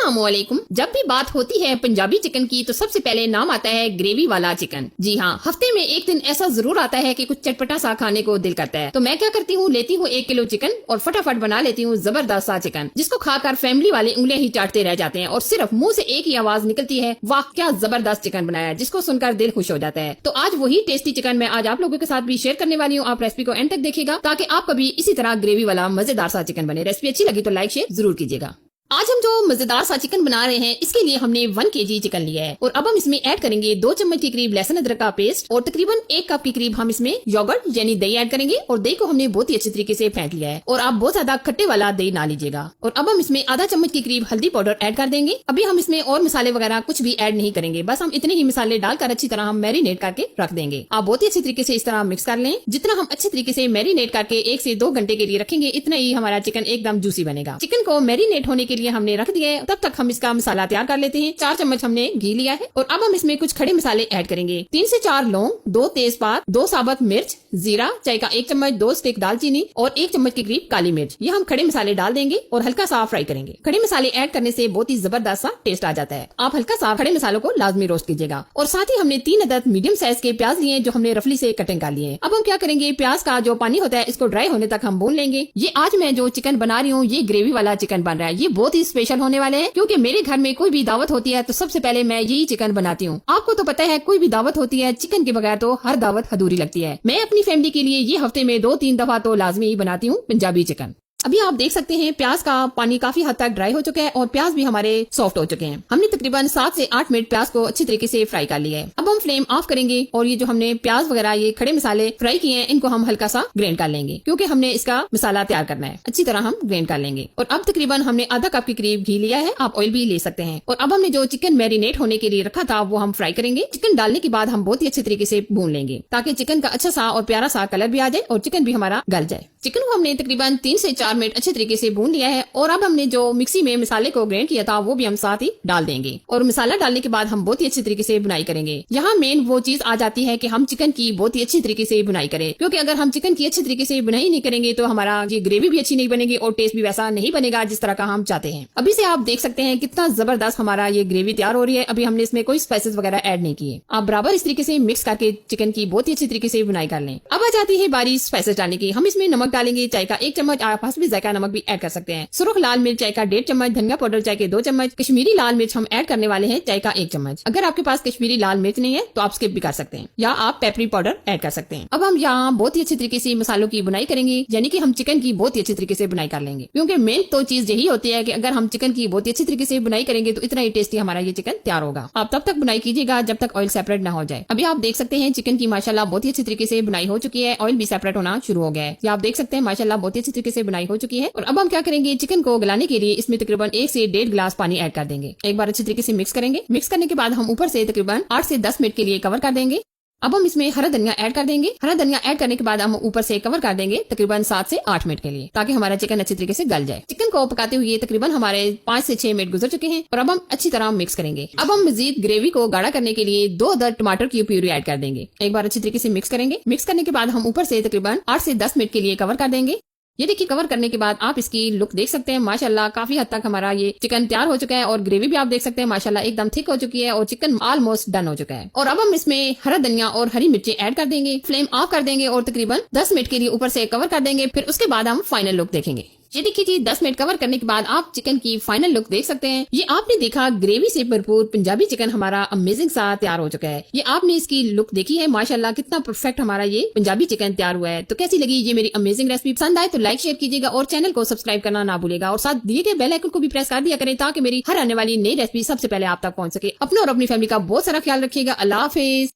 अस्सलामुअलैकुम। जब भी बात होती है पंजाबी चिकन की तो सबसे पहले नाम आता है ग्रेवी वाला चिकन। जी हाँ, हफ्ते में एक दिन ऐसा जरूर आता है कि कुछ चटपटा सा खाने को दिल करता है। तो मैं क्या करती हूँ, लेती हूँ 1 किलो चिकन और फटाफट बना लेती हूँ जबरदस्त सा चिकन, जिसको खाकर फैमिली वाले उंगलियां ही चाटते रह जाते हैं और सिर्फ मुंह से एक ही आवाज निकलती है, वाह क्या जबरदस्त चिकन बनाया, जिसको सुनकर दिल खुश हो जाता है। तो आज वही टेस्टी चिकन मैं आज आप लोगों के साथ भी शेयर करने वाली हूँ। आप रेसिपी को एंड तक देखिएगा ताकि आप कभी इसी तरह ग्रेवी वाला मजेदार सा चिकन बने। रेसिपी अच्छी लगी तो लाइक शेयर जरूर कीजिएगा। आज हम जो मजेदार सा चिकन बना रहे हैं, इसके लिए हमने 1 kg चिकन लिया है और अब हम इसमें ऐड करेंगे 2 चम्मच के करीब लहसुन अदरक का पेस्ट और तकरीबन 1 कप के करीब हम इसमें योगर्ट यानी दही ऐड करेंगे। और दही को हमने बहुत ही अच्छे तरीके से फेंट लिया है और आप बहुत ज्यादा खट्टे वाला दही ना लीजिएगा। और अब हम इसमें आधा चम्मच के करीब हल्दी पाउडर ऐड कर देंगे। अभी हम इसमें और मसाले वगैरह कुछ भी ऐड नहीं करेंगे, बस हम इतने ही मसाले डालकर अच्छी तरह हम मैरिनेट करके रख देंगे। आप बहुत ही अच्छी तरीके से इस तरह मिक्स कर लें। जितना हम अच्छे तरीके से मैरिनेट करके 1 से 2 घंटे के लिए रखेंगे, इतना ही हमारा चिकन एकदम जूसी बनेगा। चिकन को मैरिनेट होने के लिए हमने रख दिया, तब तक हम इसका मसाला तैयार कर लेते हैं। 4 चम्मच हमने घी लिया है और अब हम इसमें कुछ खड़े मसाले ऐड करेंगे। 3 से 4 लौंग, 2 तेजपात, 2 साबुत मिर्च, जीरा चाय का 1 चम्मच, 2 स्टिक दालचीनी और 1 चम्मच के करीब काली मिर्च, ये हम खड़े मसाले डाल देंगे और हल्का सा फ्राई करेंगे। खड़े मसाले ऐड करने से बहुत ही जबरदस्त सा टेस्ट आ जाता है। आप हल्का सा खड़े मसालों को लाजमी रोस्ट कीजिएगा। और साथ ही हमने 3 अदद मीडियम साइज के प्याज लिए जो हमने रफली से कटिंग कर लिए। अब हम क्या करेंगे, प्याज का जो पानी होता है इसको ड्राई होने तक हम भून लेंगे। ये आज मैं जो चिकन बना रही हूँ, ये ग्रेवी वाला चिकन बन रहा है। ये बहुत ही स्पेशल होने वाले है, क्योंकि मेरे घर में कोई भी दावत होती है तो सबसे पहले मैं यही चिकन बनाती हूँ। आपको तो पता है कोई भी दावत होती है, चिकन के बगैर तो हर दावत अधूरी लगती है। मैं अपनी फैमिली के लिए ये हफ्ते में 2-3 दफा तो लाजमी ही बनाती हूँ पंजाबी चिकन। अभी आप देख सकते हैं प्याज का पानी काफी हद तक ड्राई हो चुका है और प्याज भी हमारे सॉफ्ट हो चुके हैं। हमने तकरीबन 7 से 8 मिनट प्याज को अच्छी तरीके से फ्राई कर लिया है। अब हम फ्लेम ऑफ करेंगे और ये जो हमने प्याज वगैरह ये खड़े मसाले फ्राई किए हैं, इनको हम हल्का सा ग्राइंड कर लेंगे, क्योंकि हमने इसका मसाला तैयार करना है। अच्छी तरह हम ग्राइंड कर लेंगे। और अब तकरीबन हमने आधा कप के करीब घी लिया है, आप ऑयल भी ले सकते हैं। और अब हमने जो चिकन मैरिनेट होने के लिए रखा था वो हम फ्राई करेंगे। चिकन डालने के बाद हम बहुत ही अच्छे तरीके से भून लेंगे ताकि चिकन का अच्छा सा और प्यारा सा कलर भी आ जाए और चिकन भी हमारा गल जाए। चिकन को हमने तकरीबन 3 से 4 मिनट अच्छे तरीके से भून लिया है और अब हमने जो मिक्सी में मसाले को ग्राइंड किया था वो भी हम साथ ही डाल देंगे। और मसाला डालने के बाद हम बहुत ही अच्छे तरीके से बुनाई करेंगे। यहाँ मेन वो चीज आ जाती है कि हम चिकन की बहुत ही अच्छी तरीके से बुनाई करें, क्योंकि अगर हम चिकन की अच्छी तरीके से बुनाई नहीं करेंगे तो हमारा ये ग्रेवी भी अच्छी नहीं बनेगी और टेस्ट भी वैसा नहीं बनेगा जिस तरह का हम चाहते हैं। अभी से आप देख सकते हैं कितना जबरदस्त हमारा ये ग्रेवी तैयार हो रही है। अभी हमने इसमें कोई स्पाइसेस वगैरह ऐड नहीं किए। आप बराबर इस तरीके से मिक्स करके चिकन की बहुत ही अच्छी तरीके से बुनाई कर लें। अब आ जाती है बारी स्पाइसेस डालने की। हम इसमें नमक डालेंगे चाय का 1 चम्मच, आप हस्बे जायका नमक भी ऐड कर सकते हैं। सुरख लाल मिर्च चाय का 1.5 चम्मच, धनिया पाउडर चाय के 2 चम्मच, कश्मीरी लाल मिर्च हम ऐड करने वाले हैं चाय का 1 चम्मच। अगर आपके पास कश्मीरी लाल मिर्च नहीं है तो आप स्किप भी कर सकते हैं या आप पेपरी पाउडर ऐड कर सकते हैं। अब हम यहाँ बहुत ही अच्छी तरीके से मसालों की बुनाई करेंगे, यानी कि हम चिकन की बहुत ही अच्छी तरीके से बुनाई कर लेंगे, क्योंकि मेन तो चीज यही होती है कि अगर हम चिकन की बहुत ही अच्छी तरीके से बुनाई करेंगे तो इतना ही टेस्टी हमारा ये चिकन तैयार होगा। आप तब तक बुनाई कीजिएगा जब तक ऑयल सेपरेट ना हो जाए। अभी आप देख सकते हैं चिकन की माशाल्लाह बहुत ही अच्छी तरीके से बुनाई हो चुकी है, ऑयल भी सेपरेट होना शुरू हो गया है। आप देख सकते हैं माशाल्लाह बहुत ही अच्छी तरीके से बुनाई हो चुकी है। और अब हम क्या करेंगे, चिकन को गलाने के लिए इसमें तकरीबन 1 से 1.5 गिलास पानी ऐड कर देंगे। एक बार अच्छी तरीके से मिक्स करेंगे। मिक्स करने के बाद हम ऊपर से तकरीबन 8 से 10 मिनट के लिए कवर कर देंगे। अब हम इसमें हरा धनिया ऐड कर देंगे। हरा धनिया ऐड करने के बाद हम ऊपर से कवर कर देंगे तकरीबन 7 से 8 मिनट के लिए, ताकि हमारा चिकन अच्छी तरीके से गल जाए। चिकन को पकाते हुए तकरीबन हमारे 5 से 6 मिनट गुजर चुके हैं और अब हम अच्छी तरह मिक्स करेंगे। अब हम मजीद ग्रेवी को गाढ़ा करने के लिए 2 अदद टमाटर की प्यूरी ऐड कर देंगे। एक बार अच्छी तरीके से मिक्स करेंगे। मिक्स करने के बाद हम ऊपर से तकरीबन 8 से 10 मिनट के लिए कवर कर देंगे। ये देखिए कवर करने के बाद आप इसकी लुक देख सकते हैं। माशाल्लाह काफी हद तक हमारा ये चिकन तैयार हो चुका है और ग्रेवी भी आप देख सकते हैं माशाल्लाह एकदम थिक हो चुकी है और चिकन ऑलमोस्ट डन हो चुका है। और अब हम इसमें हरा धनिया और हरी मिर्ची ऐड कर देंगे। फ्लेम ऑफ कर देंगे और तकरीबन 10 मिनट के लिए ऊपर से कवर कर देंगे। फिर उसके बाद हम फाइनल लुक देखेंगे। ये देखिए जी 10 मिनट कवर करने के बाद आप चिकन की फाइनल लुक देख सकते हैं। ये आपने देखा ग्रेवी से भरपूर पंजाबी चिकन हमारा अमेजिंग सा तैयार हो चुका है। ये आपने इसकी लुक देखी है, माशाल्लाह कितना परफेक्ट हमारा ये पंजाबी चिकन तैयार हुआ है। तो कैसी लगी ये मेरी अमेजिंग रेसिपी? पसंद आए तो लाइक शेयर कीजिएगा और चैनल को सब्सक्राइब करना ना भूलेगा और साथ दिए गए बेल आइकन को भी प्रेस कर दिया करें ताकि मेरी हर आने वाली नई रेसिपी सबसे पहले आप तक पहुंच सके। अपने और अपनी फैमिली का बहुत सारा ख्याल रखिएगा। अल्लाह हाफिज।